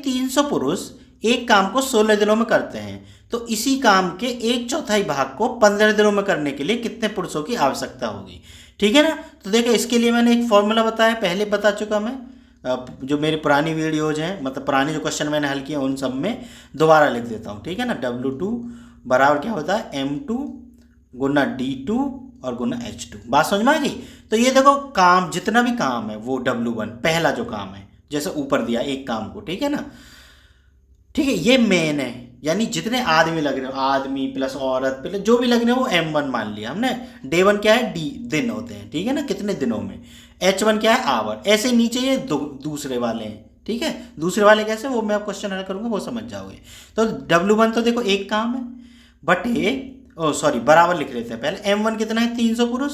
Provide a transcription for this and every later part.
300 पुरुष एक काम को 16 दिनों में करते हैं, तो इसी काम के 1/4 भाग को 15 दिनों में करने के लिए कितने पुरुषों की आवश्यकता होगी। ठीक है ना। तो देखो इसके लिए मैंने एक फॉर्मूला बताया, पहले बता चुका मैं, जो मेरी पुरानी वीडियोज हैं, मतलब पुराने जो क्वेश्चन मैंने हल किए उन सब में दोबारा लिख देता हूँ। ठीक है ना। W2 बराबर क्या होता है, M2 गुना D2 और गुना H2। बात समझ में आ गई। तो ये देखो काम, जितना भी काम है वो W1 पहला जो काम है, जैसे ऊपर दिया एक काम को, ठीक है ना। ठीक है, ये मेन है, यानी जितने आदमी लग रहे हो, आदमी प्लस औरत प्लस जो भी लग रहे हो वो M1 मान लिया हमने। डे 1 क्या है, दिन होते हैं, ठीक है ना, कितने दिनों में। H1 क्या है, आवर। ऐसे नीचे ये दूसरे वाले हैं। ठीक है, दूसरे वाले कैसे, वो मैं क्वेश्चन हल करूंगा, वो समझ जाओगे। तो W1 तो देखो एक काम है, बट ये बराबर लिख लेते हैं पहले। M1 कितना है, 300 पुरुष,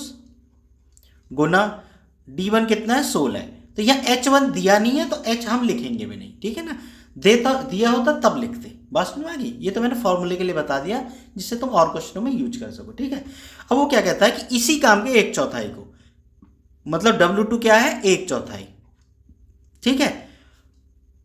गुना D1 कितना है, 16। तो यह H1 दिया नहीं है तो H हम लिखेंगे भी नहीं। ठीक है ना, देता दिया होता तब लिखते। बात समझ में आ गई। ये तो मैंने फॉर्मूले के लिए बता दिया, जिससे तुम और क्वेश्चनों में यूज कर सको। ठीक है, अब वो क्या कहता है कि इसी काम के 1/4 को, मतलब W2 क्या है, 1/4। ठीक है,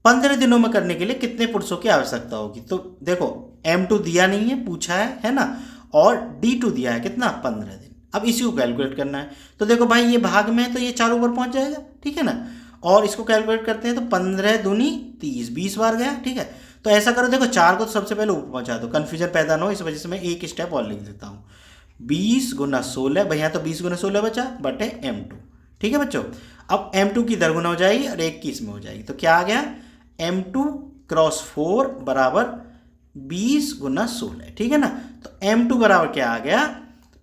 15 दिनों में करने के लिए कितने पुरुषों की आवश्यकता होगी। तो देखो M2 दिया नहीं है, पूछा है ना, और D2 दिया है कितना, 15 दिन। अब इसी को कैलकुलेट करना है। तो देखो भाई ये भाग में है तो ये 4 ऊपर पहुंच जाएगा। ठीक है ना, और इसको कैलकुलेट करते हैं तो 15 दूनी 30, 20 बार गया। ठीक है, तो ऐसा करो, देखो 4 को तो सबसे पहले ऊपर पहुंचा दो, कन्फ्यूजन पैदा ना हो, इस वजह से मैं एक स्टेप और लिख देता हूँ। 20 गुना 16, भैया तो 20 गुना 16 बचा, बटे M2। ठीक है बच्चों, अब M2 की 10 गुना हो जाएगी और 1 की इसमें हो जाएगी। तो क्या आ गया, M2 क्रॉस 4 बराबर 20 गुना 16। ठीक है ना, तो M2 बराबर क्या आ गया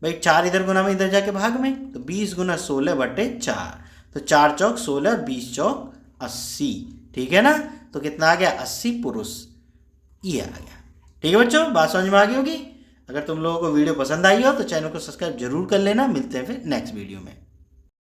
भाई, 4 इधर गुना में, इधर जाके भाग में, तो 20 गुना 16 बटे 4। तो 4 चौक 16, 20 चौक 80। ठीक है ना, तो कितना आ गया, 80 पुरुष। ये आ गया। ठीक है बच्चों, बात समझ में आ गई होगी। अगर तुम लोगों को वीडियो पसंद आई हो तो चैनल को सब्सक्राइब जरूर कर लेना। मिलते हैं फिर नेक्स्ट वीडियो में।